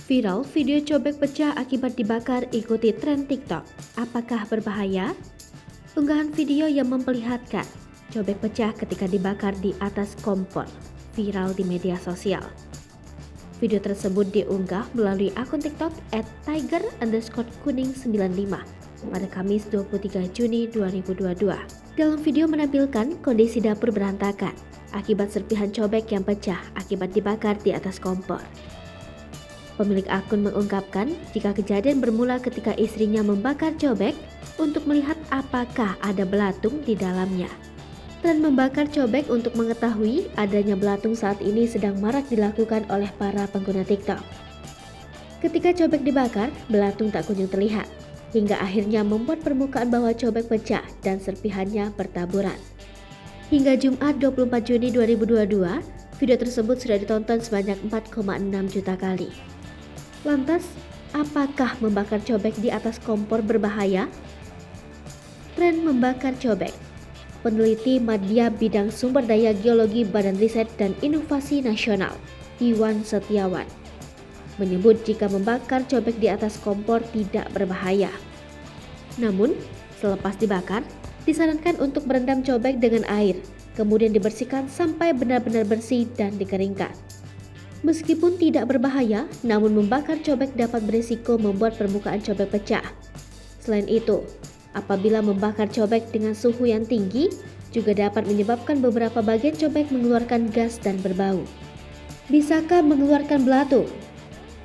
Viral video cobek pecah akibat dibakar ikuti tren TikTok. Apakah berbahaya? Unggahan video yang memperlihatkan cobek pecah ketika dibakar di atas kompor viral di media sosial. Video tersebut diunggah melalui akun TikTok @tiger_kuning95 pada Kamis 23 Juni 2022. Dalam video menampilkan kondisi dapur berantakan akibat serpihan cobek yang pecah akibat dibakar di atas kompor. Pemilik akun mengungkapkan jika kejadian bermula ketika istrinya membakar cobek untuk melihat apakah ada belatung di dalamnya. Tren membakar cobek untuk mengetahui adanya belatung saat ini sedang marak dilakukan oleh para pengguna TikTok. Ketika cobek dibakar, belatung tak kunjung terlihat, hingga akhirnya membuat permukaan bawah cobek pecah dan serpihannya bertaburan. Hingga Jumat 24 Juni 2022, video tersebut sudah ditonton sebanyak 4,6 juta kali. Lantas, apakah membakar cobek di atas kompor berbahaya? Tren membakar cobek. Peneliti Madya Bidang Sumber Daya Geologi Badan Riset dan Inovasi Nasional, Iwan Setiawan, menyebut jika membakar cobek di atas kompor tidak berbahaya. Namun, selepas dibakar, disarankan untuk merendam cobek dengan air, kemudian dibersihkan sampai benar-benar bersih dan dikeringkan. Meskipun tidak berbahaya, namun membakar cobek dapat berisiko membuat permukaan cobek pecah. Selain itu, apabila membakar cobek dengan suhu yang tinggi, juga dapat menyebabkan beberapa bagian cobek mengeluarkan gas dan berbau. Bisakah mengeluarkan belatung?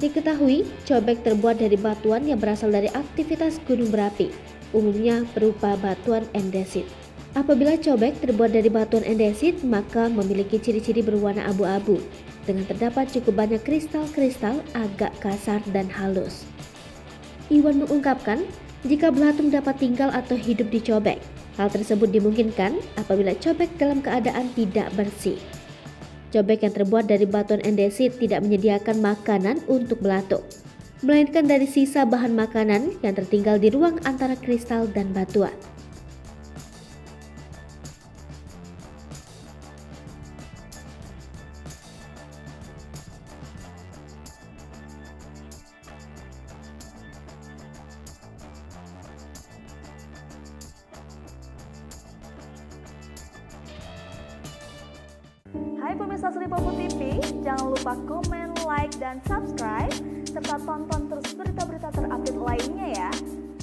Diketahui, cobek terbuat dari batuan yang berasal dari aktivitas gunung berapi, umumnya berupa batuan andesit. Apabila cobek terbuat dari batuan andesit, maka memiliki ciri-ciri berwarna abu-abu, dengan terdapat cukup banyak kristal-kristal agak kasar dan halus. Iwan mengungkapkan, jika belatung dapat tinggal atau hidup di cobek, hal tersebut dimungkinkan apabila cobek dalam keadaan tidak bersih. Cobek yang terbuat dari batuan andesit tidak menyediakan makanan untuk belatung, melainkan dari sisa bahan makanan yang tertinggal di ruang antara kristal dan batuan. Hai pemirsa Sri Popo TV, jangan lupa komen, like, dan subscribe, serta tonton terus berita-berita terupdate lain